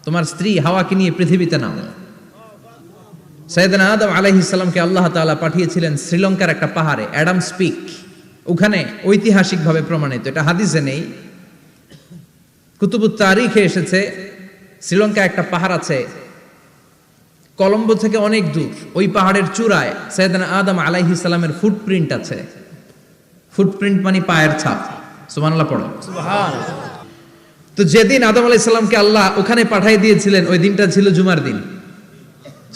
তোমার স্ত্রী হাওয়াকে নিয়ে পৃথিবীতে নাও। সাইয়েদনা আদম আলাইহিস সালামকে আল্লাহ তাআলা পাঠিয়েছিলেন শ্রীলঙ্কার একটা পাহাড়ে, অ্যাডামস পিক। ওখানে ঐতিহাসিকভাবে প্রমাণিত, এটা হাদিসে নেই, কুতুবুত তারিখে এসেছে। শ্রীলঙ্কায় একটা পাহাড় আছে, কলম্বো থেকে অনেক দূর। ওই পাহাড়ের চূড়ায় সাইয়েদনা আদম আলাইহিস সালামের ফুটপ্রিন্ট আছে। ফুটপ্রিন্ট মানে পায়ের ছাপ। সুবহানাল্লাহ পড়ো। সুবহানাল্লাহ। তো যেদিন আদম আলাইহিস সালামকে আল্লাহ ওখানে পাঠিয়ে দিয়েছিলেন, ওই দিনটা ছিল জুমার দিন।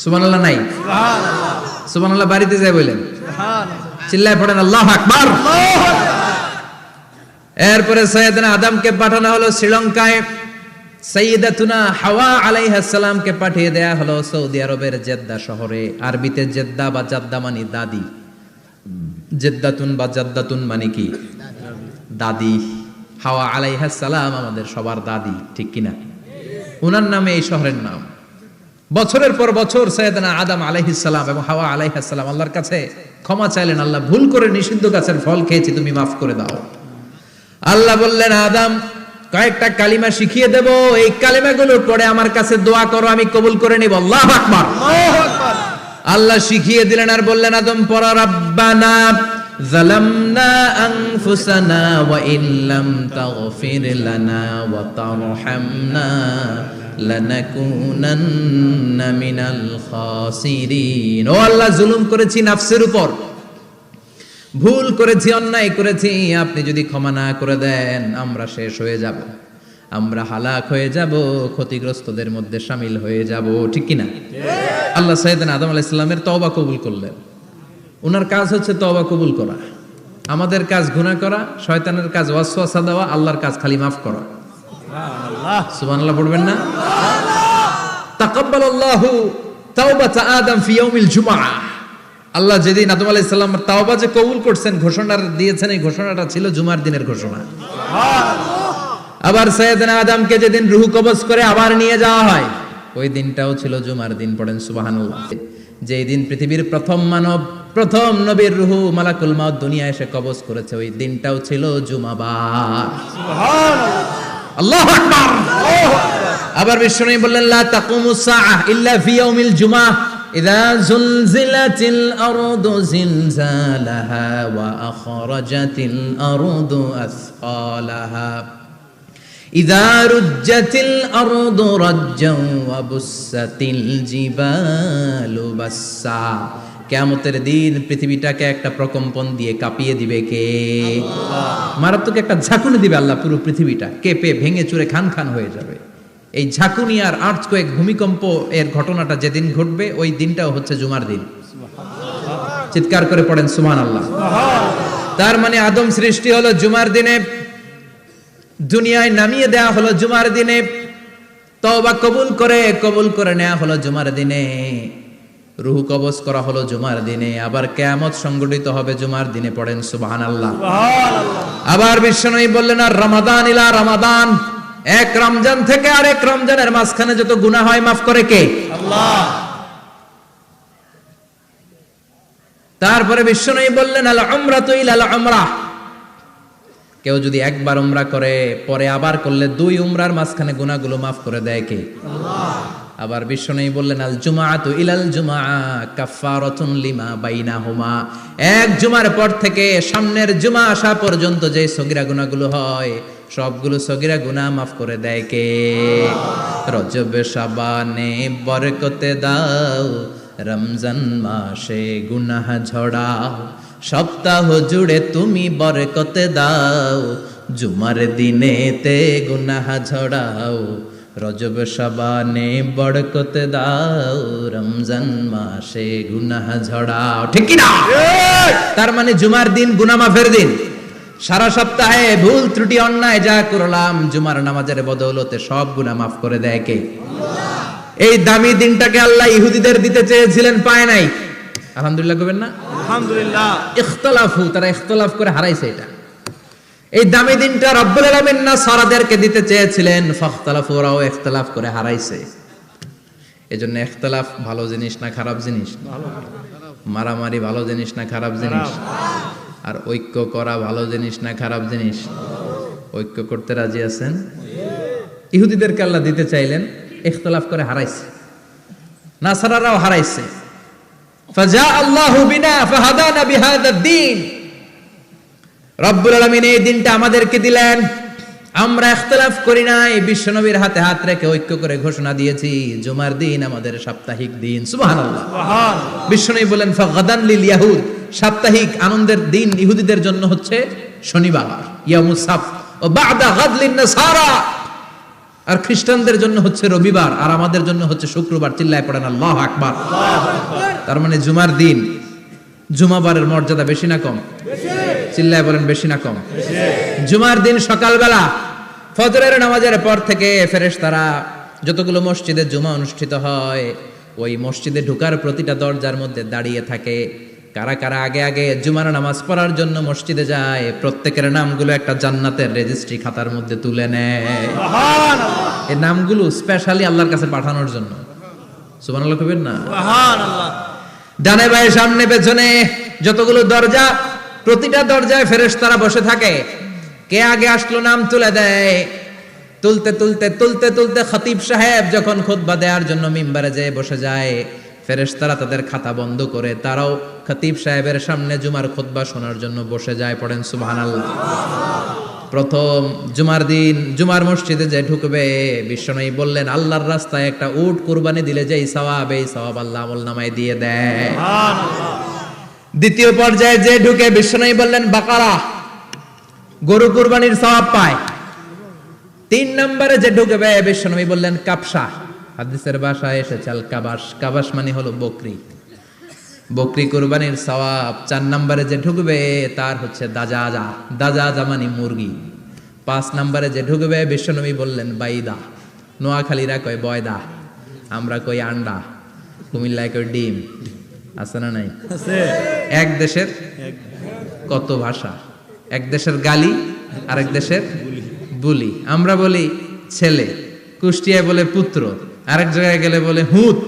সুবহানাল্লাহ নাই? সুবহানাল্লাহ। সুবহানাল্লাহ বাড়িতে যায় বলেন। সুবহানাল্লাহ। চিল্লায় পড়েন আল্লাহু আকবার। আল্লাহু আকবার। এরপরে সাইয়েদনা আদমকে পাঠানো হলো শ্রীলঙ্কায়। সাইয়্যিদাতুনা হাওয়া আলাইহিস সালামকে পাঠিয়ে দেয়া হলো সৌদি আরবের জেদ্দা শহরে। আরবিতে জেদ্দা বা জাদ্দা মানে দাদি। জেদ্দাতুন বা জাদ্দাতুন মানে কি? দাদি। হাওয়া আলাইহিস সালাম আমাদের সবার দাদি, ঠিক কিনা? ওনার নামে এই শহরের নাম। বছরের পর বছর সাইয়েদনা আদম আলাইহিস সালাম এবং হাওয়া আলাইহিস সালাম আল্লাহর কাছে ক্ষমা চাইলেন, আল্লাহ ভুল করে নিষিদ্ধ গাছের ফল খেয়েছি, তুমি মাফ করে দাও। আল্লাহ বললেন, আদম কয়েকটা কালিমা শিখিয়ে দেব, এই কালিমাগুলো পড়ে আমার কাছে দোয়া করো, আমি কবুল করে নিব। আল্লাহু আকবার। আল্লাহু আকবার। আল্লাহ শিখিয়ে দিলেন আর বললেন, আদম পড়ো, রাব্বানা যালামনা আনফুসানা ওয়া ইল্লাম তাগফির লানা ওয়া তারহামনা লানাকুনান্না মিনাল খাসিরিন। ও আল্লাহ, জুলুম করেছি নাফসের উপর, ভুল করেছি, অন্যায় করেছি, আপনি যদি ক্ষমা না করে দেন আমরা শেষ হয়ে যাব, আমরা হালাক হয়ে যাব, ক্ষতিগ্রস্তদের মধ্যে শামিল হয়ে যাব, ঠিক কিনা? আল্লাহ সাইয়েদনা আদম আলাইহিস সালামের তওবা কবুল করলেন। ওনার কাজ হচ্ছে তওবা কবুল করা, আমাদের কাজ গুনাহ করা, শয়তানের কাজ ওয়াসওয়াসা দেওয়া, আল্লাহর কাজ খালি মাফ করা। সুবহানাল্লাহ। সুবহানাল্লাহ পড়বেন না? তাকাব্বালাল্লাহু তাওবাতা আদম ফি ইয়াউমিল জুমআহ। আল্লাহ যেদিন আদম আলাইহিস সালামের তাওবা যে কবুল করছেন, ঘোষণা দিয়েছেন, এই ঘোষণাটা ছিল জুমার দিনের ঘোষণা। আবার সাইয়েদনা আদমকে যেদিন রূহ কবজ করে আবার নিয়ে যাওয়া হয়, ওই দিনটাও ছিল জুমার দিন। পড়েন সুবহানাল্লাহ। যেই দিন পৃথিবীর প্রথম মানব, প্রথম নবীর রূহ মালাকুল মাউত দুনিয়ায় এসে কবজ করেছে, ওই দিনটাও ছিল জুমাবার। সুবহানাল্লাহ। আল্লাহু আকবার। আবার বিশ্বনবী বললেন, লা তাকুমুস সাআহ ইল্লা ফি ইয়াউমিল জুমআহ ইযা যুলজিলাতিল আরদু জিলজালাহা ওয়া আখরাজাতিল আরদু আসকালাহা ইযা রুজ্জাতিল আরদু রাজ্জান ওয়া বুসাতিল জিবালু বাসসা। কিয়ামতের দিন পৃথিবীটাকে একটা প্রকম্পন দিয়ে কাঁপিয়ে দিবে কে? আল্লাহ। মারাত্মক একটা ঝাঁকুনি দিবে আল্লাহ, পুরো পৃথিবীটা কেঁপে ভেঙে চুরে খান খান হয়ে যাবে। এই ঝাঁকুনি আর আর্থকোয়েক, ভূমিকম্প এর ঘটনাটা যেদিন ঘটবে, ওই দিনটাও হচ্ছে জুমার দিন। চিৎকার করে পড়েন সুবহানাল্লাহ। তার মানে আদম সৃষ্টি হলো জুমার দিনে, দুনিয়ায় নামিয়ে দেয়া হলো জুমার দিনে, তওবা কবুল করে নেওয়া হলো জুমার দিনে, রূহ কবজ করা হলো জুমার দিনে, আবার কিয়ামত সংগঠিত হবে জুমার দিনে। পড়েন সুবহানাল্লাহ। আবার বিশ্বনবী বললেন, আর রমাদান ইলা রমাদান, এক রমজান থেকে আরেক রমজানের মাঝখানে যত গুনাহ হয় মাফ করে কে? আল্লাহ। তারপরে বিশ্বনবী বললেন, আল উমরাতু ইলাল উমরাহ, কেউ যদি একবার উমরা করে পরে আবার করলে দুই উমরার মাঝখানে গুনাহগুলো মাফ করে দেয় কে? আল্লাহ। আবার বিশ্বনবী বললেন, আল জুমআতু ইলাল জুমআ কাফফারাতুন লিমা বাইনাহুমা, এক জুমার পর থেকে সামনের জুমা আসা পর্যন্ত যে সগীরা গুনাহগুলো হয়, সবগুলো সগীরা গুনাহ মাফ করে দেয় কে? রজব শাবানে বরকতে দাও, রমজান মাসে গুনাহ ঝড়াও, সপ্তাহ জুড়ে তুমি বরকতে দাও, জুমার দিনেতে গুনাহ ঝড়াও, রজব শাবানে বরকতে দাও, রমজান মাসে গুনাহ ঝড়াও, ঠিক কি না? তার মানে জুমার দিন গুনাহ মাফের দিন। সারা সপ্তাহে ভুল ত্রুটি অন্যায় যা করলাম, জুমার নামাজের বদৌলতে সব গুনাহ মাফ করে দেয় কে? আল্লাহ। এই দামি দিনটাকে আল্লাহ ইহুদিদের দিতে চেয়েছিলেন, পায় নাই। আলহামদুলিল্লাহ কইবেন না? আলহামদুলিল্লাহ। ইখতিলাফু, তারা ইখতিলাফ করে হারাইছে এটা। এই দামি দিনটা রব্বুল আলামিন নাসারাদেরকে দিতে চেয়েছিলেন, ফাখতালাফু, ওরাও ইখতিলাফ করে হারাইছে। এজন্য ইখতিলাফ ভালো জিনিস না খারাপ জিনিস? মারামারি ভালো জিনিস না খারাপ জিনিস? আর ঐক্য করা ভালো জিনিস না খারাপ জিনিস? ঐক্য করতে রাজি আছেন? ইহুদিদেরকে আল্লাহ দিতে চাইলেন, ইখতিলাফ করে হারাইছে, নাসারারাও হারাইছে। ফাজা আল্লাহু বিনা ফাহাদানা বিহাদা দ্বীন, রব্বুল আলামিন এই দিনটা আমাদেরকে দিলেন, আমরা ইখতিলাফ করি নাই, বিশ্বনবীর হাতে হাত রেখে ঐক্য করে ঘোষণা দিয়েছি জুমার দিন আমাদের সাপ্তাহিক দিন। সুবহানাল্লাহ। বিশ্বনবী বলেন ফাগাদান লিল ইয়াহুদ, সাপ্তাহিক আনন্দের দিন ইহুদিদের জন্য হচ্ছে শনিবার, ইয়াউমুস সাbt, ও বা'দা গাদ লিন নাসারা, আর খ্রিস্টানদের জন্য হচ্ছে রবিবার, আর আমাদের জন্য হচ্ছে শুক্রবার। চিল্লায় পড়েন আল্লাহু আকবার। তার মানে জুমার দিন, জুমাবারের মর্যাদা বেশি না কম? চিল্লায় বলেন বেশি না কম? জুমার দিন সকালবেলা ফজরের নামাজের পর থেকে ফেরেশতারা যতগুলো মসজিদে জুমা অনুষ্ঠিত হয় ওই মসজিদে ঢোকার প্রতিটা দরজার মধ্যে দাঁড়িয়ে থাকে। কারা কারা আগে আগে জুমার নামাজ পড়ার জন্য মসজিদে যায়, প্রত্যেকের নামগুলো একটা জান্নাতের রেজিস্ট্রি খাতার মধ্যে তুলে নেয়। সুবহানাল্লাহ। এই নামগুলো স্পেশালি আল্লাহর কাছে পাঠানোর জন্য। সুবহানাল্লাহ কইবেন না? সুবহানাল্লাহ। ডানে বাঁয়ে সামনে পেছনে যতগুলো দরজা, প্রতিটা দরজায় ফেরেশতারা বসে থাকে। কে আগে আসলো নাম তুলে দেয়। তুলতে তুলতে তুলতে তুলতে খতিব সাহেব যখন খুতবা দেওয়ার জন্য মিম্বারে যেয়ে বসে যায়, ফেরেশতারা তাদের খাতা বন্ধ করে তারাও খতিব সাহেবের সামনে জুমার খুতবা শোনার জন্য বসে যায়। পড়েন সুবহানাল্লাহ। প্রথম জুমার দিন জুমার মসজিদে যে ঢুকবে, বিশ্বনবী বললেন আল্লাহর রাস্তায় একটা উট কুরবানি দিলে যেই সওয়াব, এই সওয়াব আল্লাহ আমলনামায় দিয়ে দেয়। সুবহানাল্লাহ। দ্বিতীয় পর্যায়ে যে ঢুকে, বিশ্বনবী বললেন বাকারা, গরু কুরবানির সওয়াব পায়। 3 নম্বরে যে ঢুকবে, বিশ্বনবী বললেন কাবসা, হাদিসের ভাষায় এসেছে আল কাবাস, কাবাস মানে হলো বকরি, বকরি কুরবানির সওয়াব। 4 নম্বরে যে ঢুকবে তার হচ্ছে দাজাজা, দাজাজা মানে মুরগি। 5 নম্বরে যে ঢুকবে, বিশ্বনবী বললেন বাইদা, নোয়াখালীরা কয় বয়দা, আমরা কই আন্ডা, কুমিল্লায় কই ডিম। আছে না নাই? আছে। এক দেশের কত ভাষা, এক দেশের গালি আরেক দেশের বুলি। আমরা বলি ছেলে, কুষ্টিয়ায় বলে পুত্র, আরেক জায়গায় গেলে বলে হুত,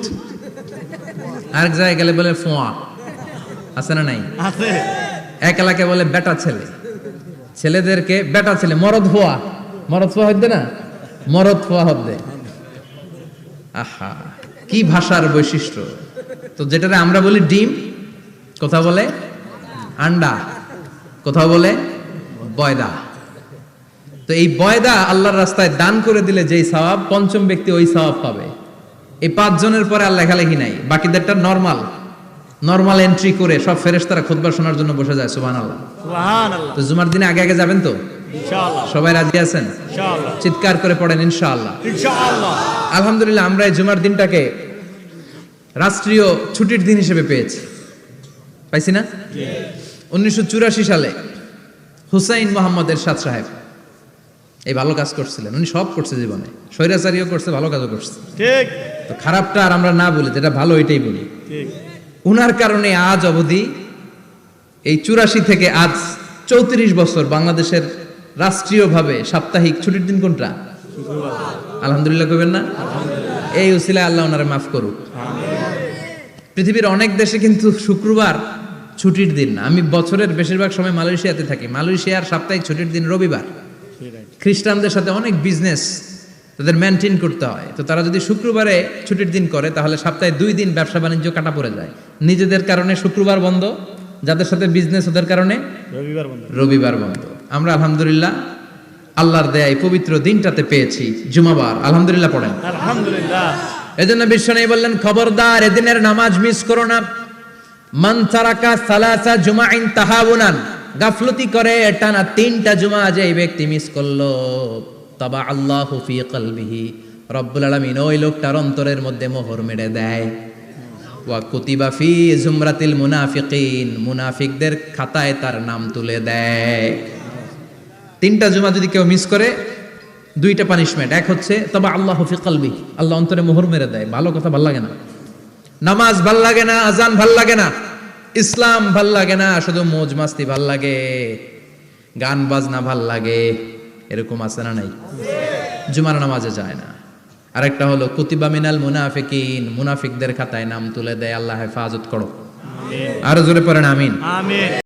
আরেক জায়গায় গেলে বলে ফোয়া। আছে না নাই? আছে। এক এলাকায় বলে বেটা ছেলে, ছেলেদেরকে বেটা ছেলে, মরদ ফোয়া, মরদ ফোয়া হইতে না, মরদ ফোয়া হবে। আহা, কি ভাষার বৈশিষ্ট্য। তো যেটারে আমরা বলি ডিম, কোথাও বলে আন্ডা, কোথাও বলে বয়দা। তো এই বয়দা আল্লাহর রাস্তায় দান করে দিলে যেই সওয়াব, পঞ্চম ব্যক্তি ওই সওয়াব পাবে। এই 5 জনের পরে আর লেখালেখি নাই, বাকিদেরটা নরমাল এন্ট্রি করে সব ফেরেশতারা খুতবা শোনার জন্য বসে যায়। সুবহানাল্লাহ। সুবহানাল্লাহ। তো জুমার দিনে আগে আগে যাবেন তো ইনশাআল্লাহ? সবাই রাজি আছেন? ইনশাআল্লাহ। চিৎকার করে পড়েন ইনশাআল্লাহ। ইনশাআল্লাহ। আলহামদুলিল্লাহ, আমরা এই জুমার দিনটাকে রাষ্ট্রীয় ছুটির দিন হিসেবে পেয়েছি, পাইছি না? 1984 সালে হুসাইন মোহাম্মদ এরশাদ সাহেব এই ভালো কাজ করছিলেন। উনি সব করছে জীবনে, স্বৈরাচারীও করছে, ভালো কাজও করছে। ঠিক। তো খারাপটা আর আমরা না বলি, যেটা ভালো এটাই বলি। ঠিক। উনার কারণে আজ অবধি এই 84 থেকে আজ 34 বছর বাংলাদেশের রাষ্ট্রীয়ভাবে সাপ্তাহিক ছুটির দিন কোনটা? আলহামদুলিল্লাহ কইবেন না? এই উসিলায় আল্লাহ ওনারে মাফ করুক। পৃথিবীর অনেক দেশে কিন্তু শুক্রবার ছুটির দিন না। আমি বছরের বেশিরভাগ সময় মালয়েশিয়াতে থাকি। মালয়েশিয়ার সাপ্তাহিক ছুটির দিন রবিবার। খ্রিস্টানদের সাথে অনেক বিজনেস তাদের মেনটেন করতে হয়। তো তারা যদি শুক্রবারে ছুটির দিন করে, তাহলে সপ্তাহে 2 দিন ব্যবসা বাণিজ্য কাটা পড়ে যায়। নিজেদের কারণে শুক্রবার বন্ধ, যাদের সাথে বিজনেস ওদের কারণে রবিবার বন্ধ। আমরা আলহামদুলিল্লাহ আল্লাহর দেয়ায় পবিত্র দিনটাতে পেয়েছি জুমাবার। আলহামদুলিল্লাহ পড়েন আলহামদুলিল্লাহ। এজন্য বিশ্বনবী বললেন খবরদার এদিনের নামাজ মিস করো না। মান তারাকা সালাসা জুমাইন তাহাউনান, গাফলতি করে টানা 3টা জুমা যে ব্যক্তি মিস করলো, তাবা আল্লাহু ফি কলবিহি, রব্বুল আলামিন ওই লোকটার অন্তরের মধ্যে মোহর মেরে দেয়। ওয়া কুতিবা ফি জুমরাতিল মুনাফিকিন, মুনাফিকদের খাতায় তার নাম তুলে দেয়। 3টা জুমা যদি কেউ মিস করে, 2টা পানিশমেন্ট। এক হচ্ছে তবে আল্লাহ ফি কলবি, আল্লাহ অন্তরে মোহর মেরে দেয়। ভালো কথা ভাল লাগে না, নামাজ ভাল লাগে না, আজান ভাল লাগে না, ইসলাম ভাল লাগে না, শুধু মৌজ মাস্তি ভাল লাগে, গান বাজনা ভাল লাগে, এরকম আছে না নাই? জুমার নামাজে যায় না। আরেকটা হলো কুতিবা মিনাল মুনাফিকিন, মুনাফিকদের খাতায় নাম তুলে দেয়। আল্লাহ হেফাজত করো। আরো জোরে পড়েন আমিন।